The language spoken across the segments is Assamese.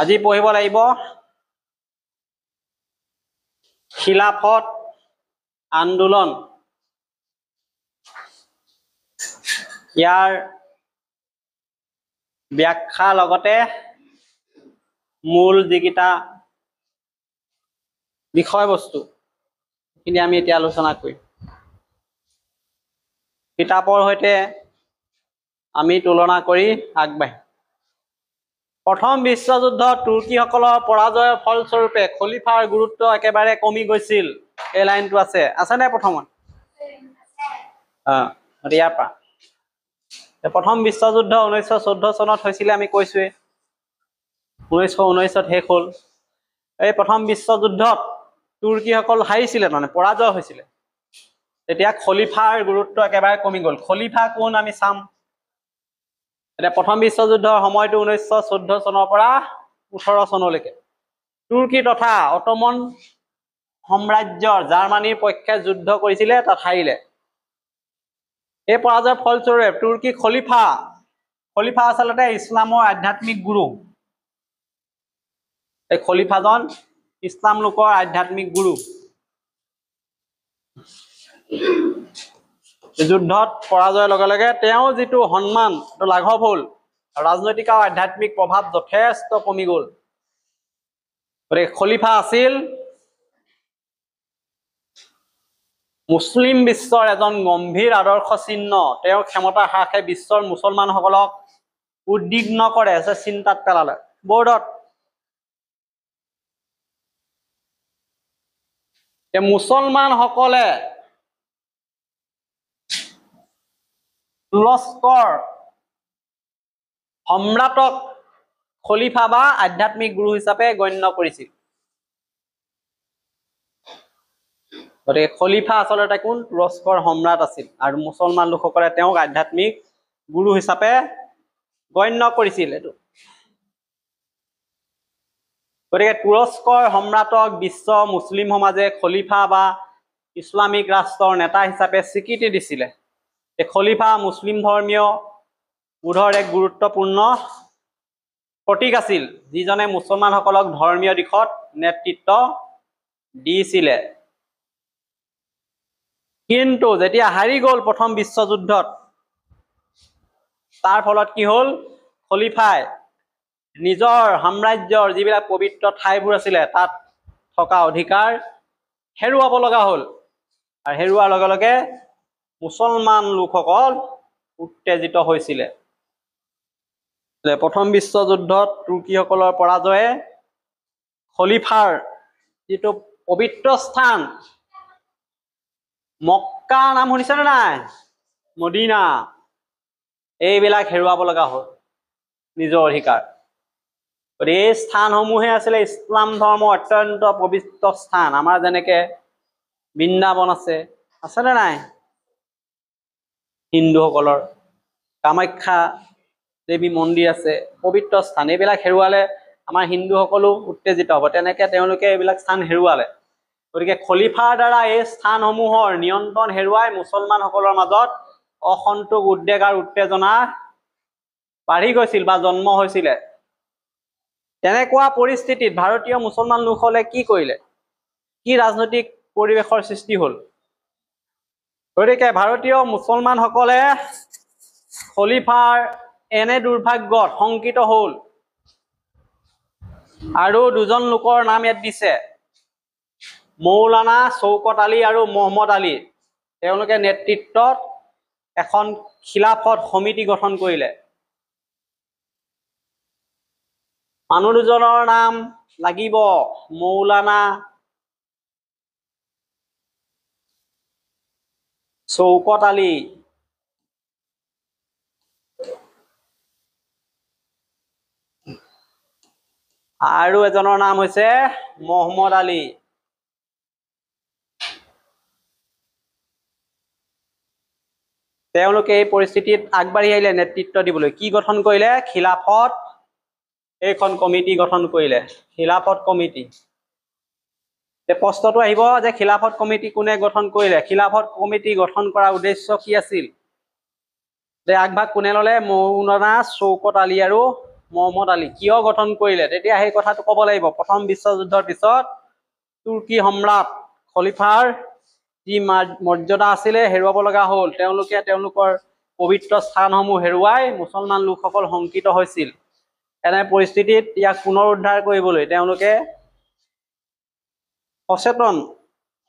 আজি পঢ়িব লাগিব খিলাফত আন্দোলন। ইয়াৰ ব্যাখ্যা লগতে মূল যিকেইটা বিষয়বস্তু সেইখিনি আমি এতিয়া আলোচনা কৰিম। কিতাপৰ সৈতে আমি তুলনা কৰি আগবাঢ়িম। প্ৰথম বিশ্বযুদ্ধত তুৰ্কীসকলৰ পৰাজয়ৰ ফলস্বৰূপে খলিফাৰ গুৰুত্ব একেবাৰে কমি গৈছিল। এই লাইনটো আছেনে প্ৰথমত? ইয়াৰ পৰা প্ৰথম বিশ্বযুদ্ধ 1914 চনত হৈছিলে, আমি কৈছোৱে 1919ত শেষ হ'ল। এই প্ৰথম বিশ্বযুদ্ধত তুৰ্কীসকল হাৰিছিলে, মানে পৰাজয় হৈছিলে। তেতিয়া খলিফাৰ গুৰুত্ব একেবাৰে কমি গ'ল। খলিফা কোন আমি চাম। এতিয়া প্ৰথম বিশ্বযুদ্ধৰ সময়টো 1914 চনৰ পৰা 18 চনলৈকে তুৰ্কী তথা অটোমন সাম্ৰাজ্যৰ জাৰ্মানীৰ পক্ষে যুদ্ধ কৰিছিলে, তাত হাৰিলে। এই পৰাজয়ৰ ফলস্বৰূপে তুৰ্কী খলিফা আচলতে ইছলামৰ আধ্যাত্মিক গুৰু। এই খলিফাজন ইছলাম লোকৰ আধ্যাত্মিক গুৰু। যুদ্ধত পৰাজয়ৰ লগে লগে তেওঁ যিটো সন্মান লাঘৱ হ'ল, ৰাজনৈতিক আৰু আধ্যাত্মিক প্ৰভাৱ যথেষ্ট কমি গ'ল। গতিকে খলিফা আছিল মুছলিম বিশ্বৰ এজন গম্ভীৰ আদৰ্শ চিহ্ন। তেওঁৰ ক্ষমতা হ্ৰাসে বিশ্বৰ মুছলমানসকলক উদ্বিগ্ন কৰে, চিন্তাত পেলালে। বৰ্ডত মুছলমানসকলে তুৰস্কৰ সম্ৰাটক খলিফা বা আধ্যাত্মিক গুৰু হিচাপে গণ্য কৰিছিল। গতিকে খলিফা আচলতে কোন? তুৰস্কৰ সম্ৰাট আছিল, আৰু মুছলমান লোকসকলে তেওঁক আধ্যাত্মিক গুৰু হিচাপে গণ্য কৰিছিল। এইটো গতিকে তুৰস্কৰ সম্ৰাটক বিশ্ব মুছলিম সমাজে খলিফা বা ইছলামিক ৰাষ্ট্ৰৰ নেতা হিচাপে স্বীকৃতি দিছিলে। এই খলিফা মুছলিম ধৰ্মীয় বোধৰ এক গুৰুত্বপূৰ্ণ প্ৰতীক আছিল, যিজনে মুছলমানসকলক ধৰ্মীয় দিশত নেতৃত্ব দিছিলে। কিন্তু যেতিয়া হাৰি গ'ল প্ৰথম বিশ্বযুদ্ধত, তাৰ ফলত কি হ'ল? খলিফাই নিজৰ সাম্ৰাজ্যৰ যিবিলাক পবিত্ৰ ঠাইবোৰ আছিলে তাত থকা অধিকাৰ হেৰুৱাব লগা হ'ল। আৰু হেৰুৱাৰ লগে লগে মুছলমান লোকসকল উত্তেজিত হৈছিলে। প্ৰথম বিশ্বযুদ্ধত তুৰ্কীসকলৰ পৰাজয়ে খলিফাৰ যিটো পবিত্ৰ স্থান, মক্কা নাম শুনিছেনে নাই? মদিনা, এইবিলাক হেৰুৱাব লগা হ'ল নিজৰ অধিকাৰ। গতিকে এই স্থানসমূহে আছিলে ইছলাম ধৰ্মৰ অত্যন্ত পবিত্ৰ স্থান। আমাৰ যেনেকে বৃন্দাবন আছেনে নাই? হিন্দুসকলৰ কামাখ্যা দেৱী মন্দিৰ আছে, পবিত্ৰ স্থান। এইবিলাক হেৰুৱালে আমাৰ হিন্দুসকলো উত্তেজিত হ'ব। তেনেকে তেওঁলোকে এইবিলাক স্থান হেৰুৱালে। গতিকে খলিফাৰ দ্বাৰা এই স্থানসমূহৰ নিয়ন্ত্ৰণ হেৰুৱাই মুছলমানসকলৰ মাজত অসন্তোষ, উদ্বেগ আৰু উত্তেজনা বাঢ়ি গৈছিল বা জন্ম হৈছিলে। তেনেকুৱা পৰিস্থিতিত ভাৰতীয় মুছলমান লোকসকলে কি কৰিলে? কি ৰাজনৈতিক পৰিৱেশৰ সৃষ্টি হ'ল? গতিকে ভাৰতীয় মুছলমানসকলে খলিফাৰ এনে দুৰ্ভাগ্যত শংকিত হ'ল, আৰু দুজন লোকৰ নাম ইয়াত দিছে, মৌলানা শৌকত আলী আৰু মহম্মদ আলী। তেওঁলোকে নেতৃত্বত এখন খিলাফত সমিতি গঠন কৰিলে। মানুহ দুজনৰ নাম লাগিব, মৌলানা শৌকত আলী আৰু এজনৰ নাম হৈছে মহম্মদ আলী। তেওঁলোকে এই পৰিস্থিতিত আগবাঢ়ি আহিলে নেতৃত্ব দিবলৈ। কি গঠন কৰিলে? খিলাফত এইখন কমিটি গঠন কৰিলে, খিলাফত কমিটি। প্ৰশ্নটো আহিব যে খিলাফত কমিটি কোনে গঠন কৰিলে? খিলাফত কমিটি গঠন কৰাৰ উদ্দেশ্য কি আছিল? যে আগভাগ কোনে ল'লে? মৌলানা শৌকত আলী আৰু মহম্মদ আলী কিয় গঠন কৰিলে তেতিয়া সেই কথাটো ক'ব লাগিব প্ৰথম বিশ্বযুদ্ধৰ পিছত তুৰ্কী সম্ৰাট খলিফাৰ যি মৰ্যাদা আছিলে হেৰুৱাব লগা হ'ল তেওঁলোকে তেওঁলোকৰ পবিত্ৰ স্থানসমূহ হেৰুৱাই মুছলমান লোকসকল শংকিত হৈছিল এনে পৰিস্থিতিত ইয়াক পুনৰ উদ্ধাৰ কৰিবলৈ তেওঁলোকে সচেতন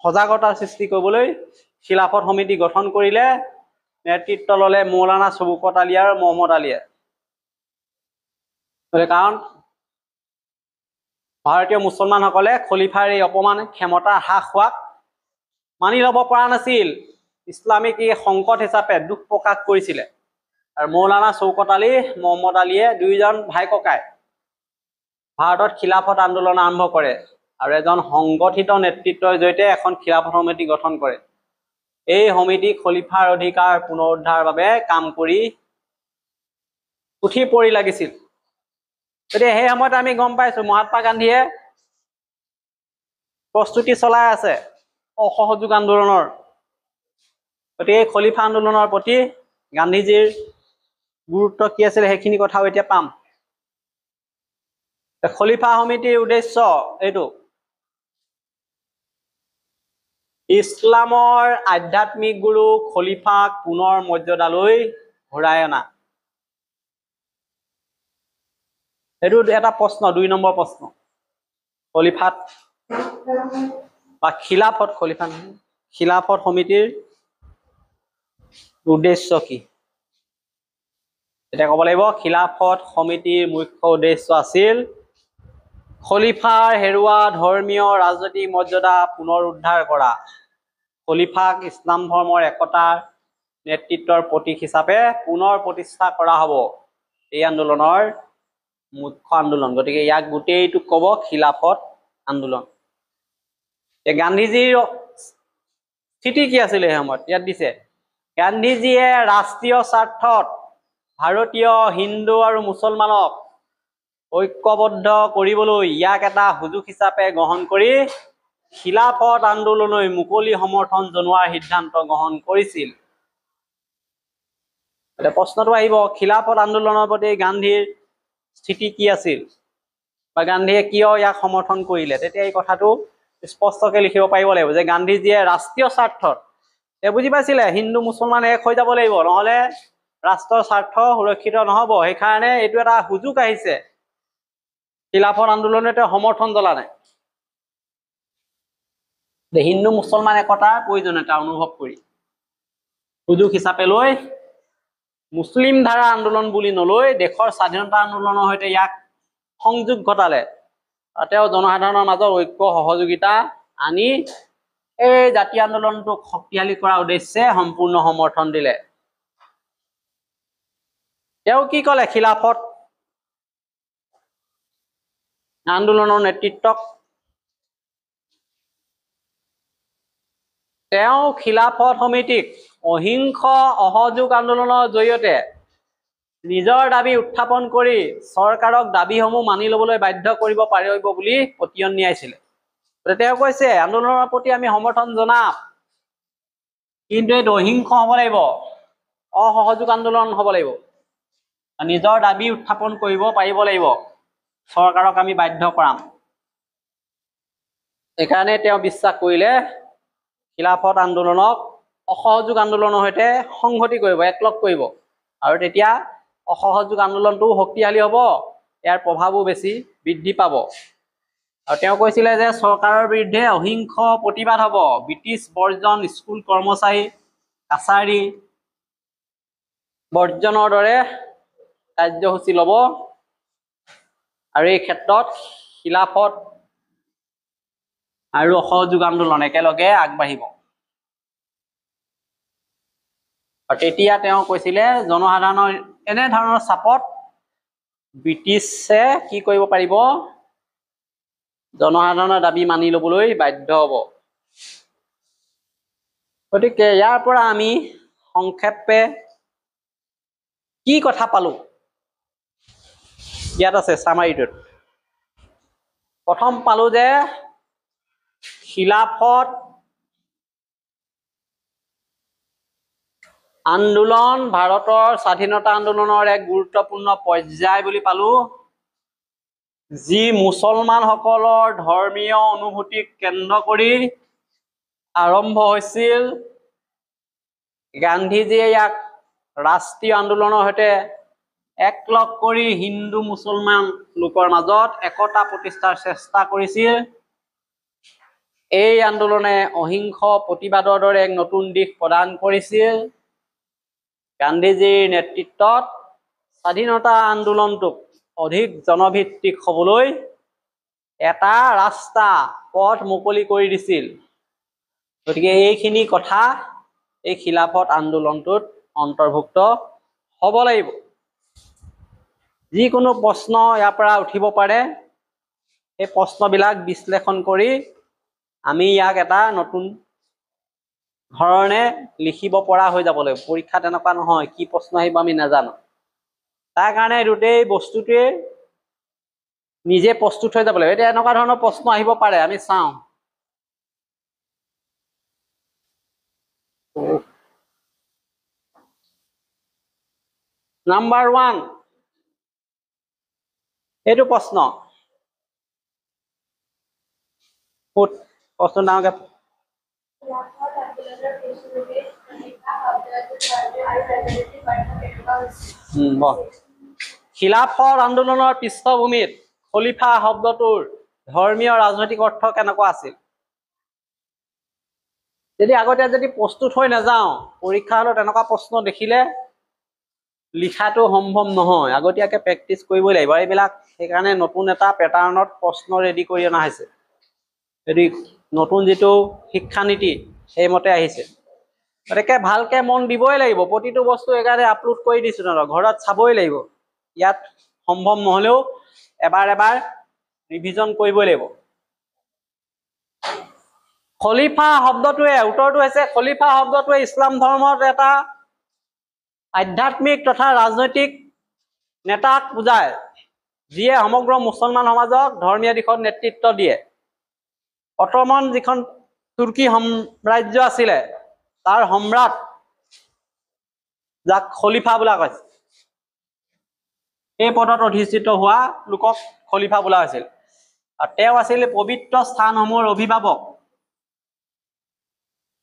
সজাগতাৰ সৃষ্টি কৰিবলৈ খিলাফত সমিতি গঠন কৰিলে নেতৃত্ব ল'লে মৌলানা শওকত আলী আৰু মহম্মদ আলীয়ে কাৰণ ভাৰতীয় মুছলমানসকলে খলিফাৰ এই অপমান ক্ষমতা হ্ৰাস হোৱাক মানি ল'ব পৰা নাছিল ইছলামিক এই সংকট হিচাপে দুখ প্ৰকাশ কৰিছিলে আৰু মৌলানা শওকত আলী মহম্মদ আলীয়ে দুইজন ভাই ককাই ভাৰতত খিলাফত আন্দোলন আৰম্ভ কৰে আৰু এজন সংগঠিত নেতৃত্বৰ জৰিয়তে এখন খিলাফত সমিতি গঠন কৰে এই সমিতি খলিফাৰ অধিকাৰ পুনৰুদ্ধাৰৰ বাবে কাম কৰি উঠি পৰি লাগিছিল গতিকে সেই সময়ত আমি গম পাইছো মহাত্মা গান্ধীয়ে প্ৰস্তুতি চলাই আছে অসহযোগ আন্দোলনৰ গতিকে খলিফা আন্দোলনৰ প্ৰতি গান্ধীজীৰ গুৰুত্ব কি আছিল সেইখিনি কথাও এতিয়া পাম খলিফা সমিতিৰ উদ্দেশ্য এইটো ইছলামৰ আধ্যাত্মিক গুৰু খলিফাক পুনৰ মৰ্যাদালৈ ঘূৰাই অনা এইটো এটা প্ৰশ্ন 2 নম্বৰ প্ৰশ্ন খলিফাত বা খিলাফত খলিফা খিলাফত সমিতিৰ উদ্দেশ্য কি এটা ক'ব লাগিব খিলাফত সমিতিৰ মুখ্য উদ্দেশ্য আছিল খলিফাৰ হেৰুৱা ধৰ্মীয় ৰাজনৈতিক মৰ্যাদা পুনৰ উদ্ধাৰ কৰা খলিফাক ইছলাম ধৰ্মৰ একতাৰ নেতৃত্বৰ প্ৰতীক হিচাপে পুনৰ প্ৰতিষ্ঠা কৰা হ'ব এই আন্দোলনৰ মুখ্য আন্দোলন গতিকে ইয়াক গোটেইটো ক'ব খিলাফত আন্দোলন গান্ধীজীৰ স্থিতি কি আছিল এই সময়ত ইয়াত দিছে গান্ধীজীয়ে ৰাষ্ট্ৰীয় স্বাৰ্থত ভাৰতীয় হিন্দু আৰু মুছলমানক ঐক্যবদ্ধ কৰিবলৈ ইয়াক এটা সুযোগ হিচাপে গ্ৰহণ কৰি খিলাফত আন্দোলনলৈ মুকলি সমৰ্থন জনোৱাৰ সিদ্ধান্ত গ্ৰহণ কৰিছিল এটা প্ৰশ্নটো আহিব খিলাফত আন্দোলনৰ প্ৰতি গান্ধীৰ স্থিতি কি আছিল বা গান্ধীয়ে কিয় ইয়াক সমৰ্থন কৰিলে তেতিয়া এই কথাটো স্পষ্টকৈ লিখিব পাৰিব লাগিব যে গান্ধীজীয়ে ৰাষ্ট্ৰীয় স্বাৰ্থত বুজি পাইছিলে হিন্দু মুছলমান এক হৈ যাব লাগিব নহ'লে ৰাষ্ট্ৰৰ স্বাৰ্থ সুৰক্ষিত নহ'ব সেইকাৰণে এইটো এটা সুযোগ আহিছে খিলাফত আন্দোলনে সমৰ্থন জনালে হিন্দু মুছলমান একতাৰ প্ৰয়োজনীয়তা অনুভৱ কৰি সুযোগ হিচাপে লৈ মুছলিম ধাৰা আন্দোলন বুলি নলৈ দেশৰ স্বাধীনতা আন্দোলনৰ সৈতে ইয়াক সংযোগ ঘটালে তেওঁ জনসাধাৰণৰ মাজত ঐক্য সহযোগিতা আনি এই জাতীয় আন্দোলনটোক শক্তিশালী কৰাৰ উদ্দেশ্যে সম্পূৰ্ণ সমৰ্থন দিলে তেওঁ কি ক'লে খিলাফত আন্দোলনৰ নেতৃত্বক তেওঁ খিলাফত সমিতিক অহিংস অসহযোগ আন্দোলনৰ জৰিয়তে নিজৰ দাবী উত্থাপন কৰি চৰকাৰক দাবীসমূহ মানি ল'বলৈ বাধ্য কৰিব পাৰিব বুলি পতিয়ন নিয়াইছিলে তেওঁ কৈছে আন্দোলনৰ প্ৰতি আমি সমৰ্থন জনাম কিন্তু এইটো অহিংস হ'ব লাগিব অসহযোগ আন্দোলন হ'ব লাগিব নিজৰ দাবী উত্থাপন কৰিব পাৰিব লাগিব চৰকাৰক আমি বাধ্য কৰাম এইকাৰণে তেওঁ বিশ্বাস কৰিলে খিলাফত আন্দোলনক অসহযোগ আন্দোলনৰ সৈতে সংহতি কৰিব একলগ কৰিব আৰু তেতিয়া অসহযোগ আন্দোলনটো শক্তিশালী হ'ব ইয়াৰ প্ৰভাৱো বেছি বৃদ্ধি পাব আৰু তেওঁ কৈছিলে যে চৰকাৰৰ বিৰুদ্ধে অহিংস প্ৰতিবাদ হ'ব ব্ৰিটিছ বৰ্জন স্কুল কৰ্মচাৰী কাছাৰী বৰ্জনৰ দৰে কাৰ্যসূচী ল'ব আৰু এই ক্ষেত্ৰত খিলাফত আৰু অসহযোগ আন্দোলন একেলগে আগবাঢ়িব আৰু তেতিয়া তেওঁ কৈছিলে জনসাধাৰণৰ এনে ধৰণৰ চাপত ব্ৰিটিছে কি কৰিব পাৰিব জনসাধাৰণৰ দাবী মানি ল'বলৈ বাধ্য হ'ব গতিকে ইয়াৰ পৰা আমি সংক্ষেপে কি কথা পালো ইয়াত আছে সামাৰিটোত প্ৰথম পালো যে খিলাফত আন্দোলন ভাৰতৰ স্বাধীনতা আন্দোলনৰ এক গুৰুত্বপূৰ্ণ পৰ্যায় বুলি পালো যি মুছলমানসকলৰ ধৰ্মীয় অনুভূতিক কেন্দ্ৰ কৰি আৰম্ভ হৈছিল, গান্ধীজীয়ে ইয়াক ৰাষ্ট্ৰীয় আন্দোলনৰ সৈতে একলগ কৰি হিন্দু মুছলমান লোকৰ মাজত একতা প্ৰতিষ্ঠাৰ চেষ্টা কৰিছিল। এই আন্দোলনে অহিংস প্ৰতিবাদৰ দৰে এক নতুন দিশ প্ৰদান কৰিছিল। গান্ধীজীৰ নেতৃত্বত স্বাধীনতা আন্দোলনটোক অধিক জনভিত্তিক হ'বলৈ এটা ৰাস্তা পথ মুকলি কৰি দিছিল। গতিকে এইখিনি কথা এই খিলাফত আন্দোলনটোত অন্তৰ্ভুক্ত হ'ব লাগিব। যিকোনো প্ৰশ্ন ইয়াৰ পৰা উঠিব পাৰে, এই প্ৰশ্নবিলাক বিশ্লেষণ কৰি আমি ইয়াক এটা নতুন ধৰণে লিখিব পৰা হৈ যাব লাগিব। পৰীক্ষাত এনেকুৱা নহয় কি প্ৰশ্ন আহিব আমি নাজানো। তাৰ কাৰণে গোটেই বস্তুটোৱে নিজে প্ৰস্তুত হৈ যাব লাগিব। এতিয়া এনেকুৱা ধৰণৰ প্ৰশ্ন আহিব পাৰে, আমি চাওঁ। নাম্বাৰ 1, এইটো প্ৰশ্ন প্ৰশ্ন ডাঙৰকে খিলাফত আন্দোলনৰ পৃষ্ঠভূমিত খলিফা শব্দটোৰ ধৰ্মীয় ৰাজনৈতিক অৰ্থ কেনেকুৱা আছিল? যদি আগতীয়া যদি প্ৰস্তুত হৈ নাযাওঁ, পৰীক্ষা হলত এনেকুৱা প্ৰশ্ন দেখিলে লিখাটো সম্ভৱ নহয়। আগতীয়াকে প্ৰেক্টিচ কৰিবই লাগিব। এইবিলাক সেইকাৰণে নতুন এটা পেটাৰ্ণত প্ৰশ্ন ৰেডি কৰি অনা হৈছে। যদি নতুন যিটো শিক্ষানীতি সেইমতে আহিছে, গতিকে ভালকে মন দিবই লাগিব। প্ৰতিটো বস্তু একাৰণে আপলোড কৰি দিছো, ঘৰত চাবই লাগিব। ইয়াত সম্ভৱ নহলেও এবাৰ ৰিভিজন কৰিবই লাগিব। খলিফা শব্দটোৱে, উত্তৰটো হৈছে খলিফা শব্দটোৱে ইছলাম ধৰ্মত এটা আধ্যাত্মিক তথা ৰাজনৈতিক নেতাক বুজায়, যিয়ে সমগ্ৰ মুছলমান সমাজক ধৰ্মীয় দিশত নেতৃত্ব দিয়ে। অটোমান যিখন তুৰ্কী সাম্ৰাজ্য আছিলে, তাৰ সম্ৰাট যাক খলিফা বোলা কৈছে, এই পদত অধিষ্ঠিত হোৱা লোকক খলিফা বোলা হৈছিল। আৰু তেওঁ আছিল পবিত্ৰ স্থানসমূহৰ অভিভাৱক।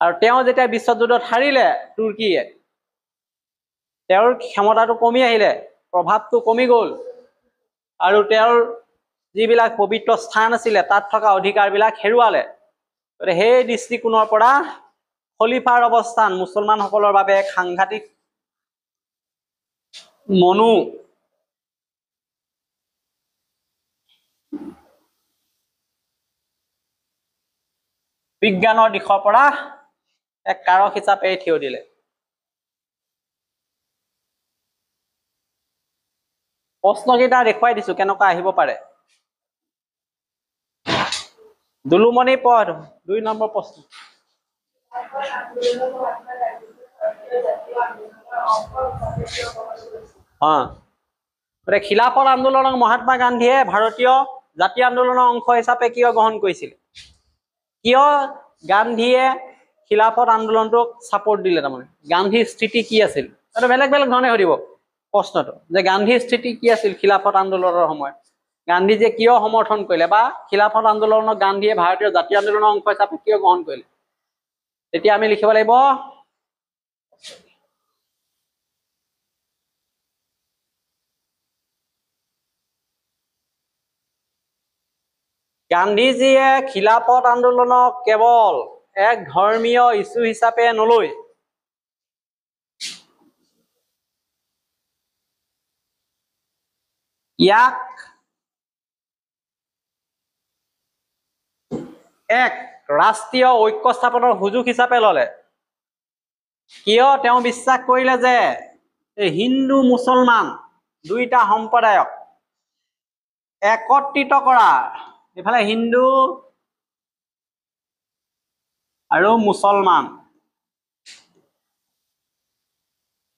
আৰু তেওঁ যেতিয়া বিশ্বযুদ্ধত হাৰিলে তুৰ্কীয়ে, তেওঁৰ ক্ষমতাটো কমি আহিলে, প্ৰভাৱটো কমি গ'ল, আৰু তেওঁৰ যিবিলাক পবিত্ৰ স্থান আছিলে তাত থকা অধিকাৰবিলাক হেৰুৱালে। গতিকে সেই দৃষ্টিকোণৰ পৰা খলিফাৰ অৱস্থান মুছলমানসকলৰ বাবে এক সাংঘাতিক বিজ্ঞানৰ দিশৰ পৰা এক কাৰক হিচাপে থিয় দিলে। প্ৰশ্নকেইটা দেখুৱাই দিছো কেনেকুৱা আহিব পাৰে। দুলুমণি পদ 2 নম্বৰ প্ৰশ্ন। খিলাফত আন্দোলনক মহাত্মা গান্ধীয়ে ভাৰতীয় জাতীয় আন্দোলনৰ অংশ হিচাপে কিয় গ্ৰহণ কৰিছিল? কিয় গান্ধীয়ে খিলাফত আন্দোলনটোক ছাপোৰ্ট দিলে? তাৰমানে গান্ধীৰ স্থিতি কি আছিল? এইটো বেলেগ বেলেগ ধৰণে সুধিব প্ৰশ্নটো, যে গান্ধীৰ স্থিতি কি আছিল খিলাফত আন্দোলনৰ সময়ত, গান্ধীজীয়ে কিয় সমৰ্থন কৰিলে, বা খিলাফত আন্দোলনক গান্ধীয়ে ভাৰতীয় জাতীয় আন্দোলনৰ অংশ হিচাপে কিয় গ্ৰহণ কৰিলে। তেতিয়া আমি লিখিব লাগিব গান্ধীজীয়ে খিলাফত আন্দোলনক কেৱল এক ধৰ্মীয় ইস্যু হিচাপে নলৈ ইয়াক এক ৰাষ্ট্ৰীয় ঐক্য স্থাপনৰ সুযোগ হিচাপে ললে। কিয় তেওঁ বিশ্বাস কৰিলে যে হিন্দু মুছলমান দুইটা সম্প্ৰদায়ক একত্ৰিত কৰা, ইফালে হিন্দু আৰু মুছলমান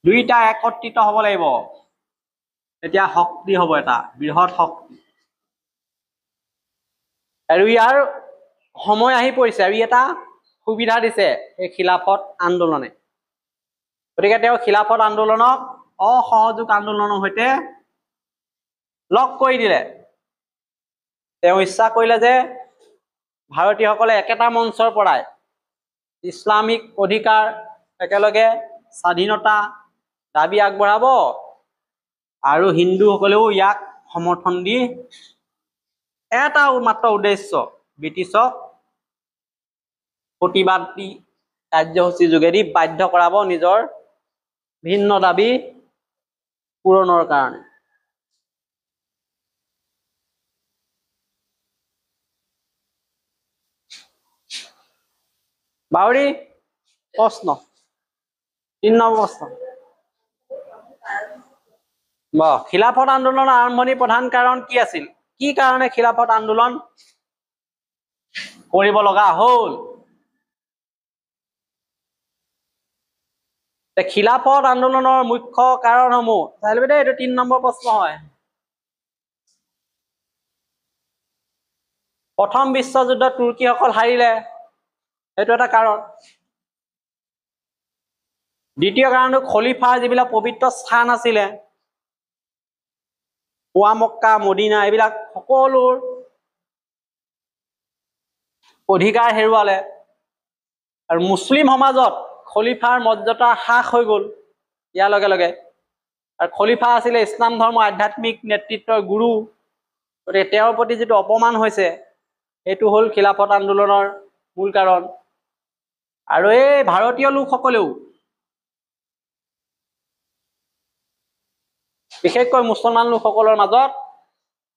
দুইটা একত্ৰিত হ'ব লাগিব, এতিয়া শক্তি হ'ব এটা বৃহৎ শক্তি। আৰু ইয়াৰ সময় আহি পৰিছে, আৰু এটা সুবিধা দিছে এই খিলাফত আন্দোলনে। গতিকে তেওঁ খিলাফত আন্দোলনক অসহযোগ আন্দোলনৰ সৈতে লগ কৰি দিলে। তেওঁ ইচ্ছা কৰিলে যে ভাৰতীয়সকলে একেটা মঞ্চৰ পৰাই ইছলামিক অধিকাৰ একেলগে স্বাধীনতা দাবী আগবঢ়াব আৰু হিন্দুসকলেও ইয়াক সমৰ্থন দি এটা মাত্ৰ উদ্দেশ্য ব্ৰিটিছক প্ৰতিবাদী কাৰ্যসূচীৰ যোগেদি বাধ্য কৰাব নিজৰ ভিন্ন দাবী পূৰণৰ কাৰণে। বাউৰী প্ৰশ্ন ৩ নম্বৰ প্ৰশ্ন। খিলাফত আন্দোলনৰ আৰম্ভণিৰ প্ৰধান কাৰণ কি আছিল? কি কাৰণে খিলাফত আন্দোলন কৰিব লগা হ'ল? খিলাফত আন্দোলনৰ মুখ্য কাৰণসমূহ চাই লবি দেই, এইটো ৩ নম্বৰ প্ৰশ্ন হয়। প্ৰথম বিশ্বযুদ্ধত তুৰ্কীসকল হাৰিলে, সেইটো এটা কাৰণ। দ্বিতীয় কাৰণটো খলিফাৰ যিবিলাক পবিত্ৰ স্থান আছিলে, কুৱা মক্কা মদিনা, এইবিলাক সকলোৰ অধিকাৰ হেৰুৱালে আৰু মুছলিম সমাজত খলিফাৰ মৰ্যাদা হ্ৰাস হৈ গ'ল ইয়াৰ লগে লগে। আৰু খলিফা আছিলে ইছলাম ধৰ্মৰ আধ্যাত্মিক নেতৃত্বৰ গুৰু, গতিকে তেওঁৰ প্ৰতি যিটো অপমান হৈছে সেইটো হ'ল খিলাফত আন্দোলনৰ মূল কাৰণ। আৰু এই ভাৰতীয় লোকসকলেও বিশেষকৈ মুছলমান লোকসকলৰ মাজত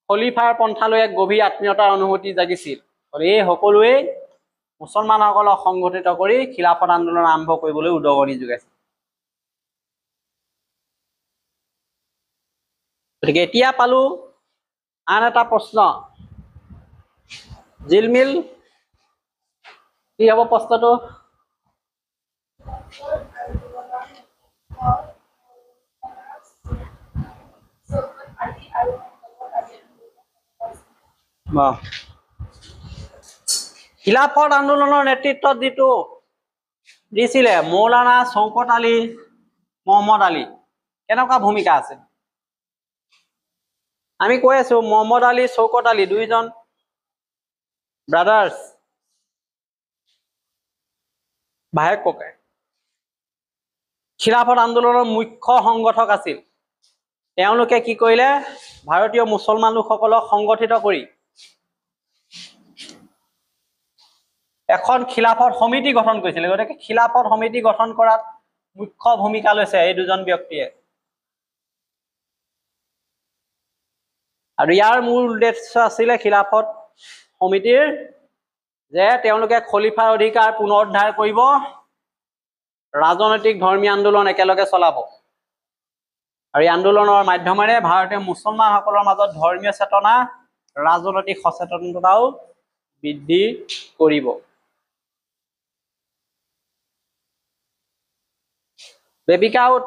খলিফাৰ পন্থালৈ এক গভীৰ আত্মীয়তাৰ অনুভূতি জাগিছিল। এই সকলোৱে মুছলমানসকলক সংগঠিত কৰি খিলাফত আন্দোলন আৰম্ভ কৰিবলৈ উদগনি যোগাইছিল। গতিকে এতিয়া পালো আন এটা প্ৰশ্ন। জিলমিল কি হ'ব প্ৰশ্নটো? খিলাফত আন্দোলনৰ নেতৃত্বত যিটো দিছিলে মৌলানা শওকত আলী, মহম্মদ আলী, কেনেকুৱা ভূমিকা আছে? আমি কৈ আছো মহম্মদ আলী, শওকত আলী দুইজন ব্ৰাদাৰ্ছ, ভায়েক ককাই। খিলাফত আন্দোলনৰ মুখ্য সংগঠক আছিল। তেওঁলোকে কি কৰিলে? ভাৰতীয় মুছলমান লোকসকলক সংগঠিত কৰি এখন খিলাফত সমিতি গঠন কৰিছিলে। গতিকে খিলাফত সমিতি গঠন কৰাত মুখ্য ভূমিকা লৈছে এই দুজন ব্যক্তিয়ে। আৰু ইয়াৰ মূল উদ্দেশ্য আছিলে খিলাফত সমিতিৰ যে তেওঁলোকে খলিফাৰ অধিকাৰ পুনৰুদ্ধাৰ কৰিব, ৰাজনৈতিক ধৰ্মীয় আন্দোলন একেলগে চলাব আৰু এই আন্দোলনৰ মাধ্যমেৰে ভাৰতীয় মুছলমানসকলৰ মাজত ধৰ্মীয় চেতনা, ৰাজনৈতিক সচেতনতাও বৃদ্ধি কৰিব। বেবিকা আউট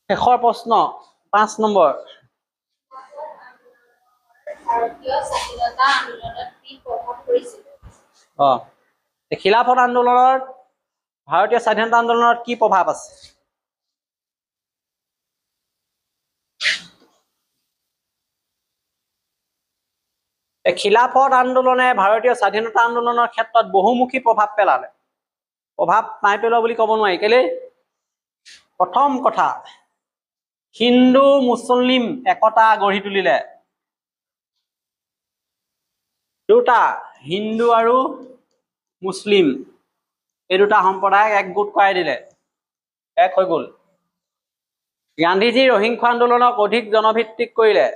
শেষৰ প্ৰশ্ন 5 নম্বৰ। ভাৰতীয় স্বাধীনতা আন্দোলনত কি প্ৰভাৱ পৰিছিল? খিলাফত আন্দোলনত ভাৰতীয় স্বাধীনতা আন্দোলনত কি প্ৰভাৱ আছে? খিলাফত আন্দোলনে ভাৰতীয় স্বাধীনতা আন্দোলনৰ ক্ষেত্ৰত বহুমুখী প্ৰভাৱ পেলালে। প্ৰভাৱ নাই পেলোৱা বুলি ক'ব নোৱাৰি। কেলে? প্ৰথম কথা, হিন্দু মুছলিম একতা গঢ়ি তুলিলে। দুটা হিন্দু আৰু মুছলিম এই দুটা সম্প্ৰদায়ক একগোট কৰাই দিলে, এক হৈ গ'ল। গান্ধীজীৰ অহিংস আন্দোলনক অধিক জনভিত্তিক কৰিলে।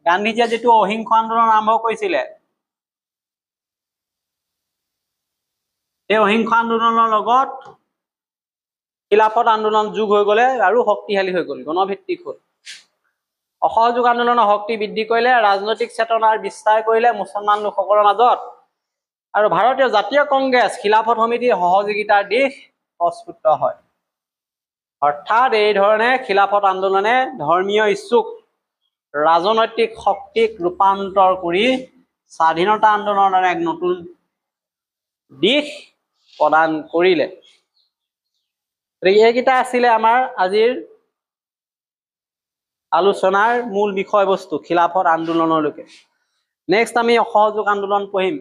গান্ধীজীয়ে যিটো অহিংস আন্দোলন আৰম্ভ কৰিছিলে, এই অহিংস আন্দোলনৰ লগত খিলাফত আন্দোলন যোগ হৈ গ'লে আৰু শক্তিশালী হৈ গ'ল, গণভিত্তিক হ'ল। অসহযোগ আন্দোলনৰ শক্তি বৃদ্ধি কৰিলে, ৰাজনৈতিক চেতনাৰ বিস্তাৰ কৰিলে মুছলমান লোকসকলৰ মাজত, আৰু ভাৰতীয় জাতীয় কংগ্ৰেছ খিলাফত সমিতিৰ সহযোগিতাৰ দিশ প্ৰস্ফুট হয়। অৰ্থাৎ এই ধৰণে খিলাফত আন্দোলনে ধৰ্মীয় ইচ্ছুক ৰাজনৈতিক শক্তিক ৰূপান্তৰ কৰি স্বাধীনতা আন্দোলনৰ এক নতুন দিশ প্ৰদান কৰিলে। এইকেইটা আছিলে আমাৰ আজিৰ আলোচনাৰ মূল বিষয়বস্তু খিলাফত আন্দোলনলৈকে। নেক্সট আমি অসহযোগ আন্দোলন পঢ়িম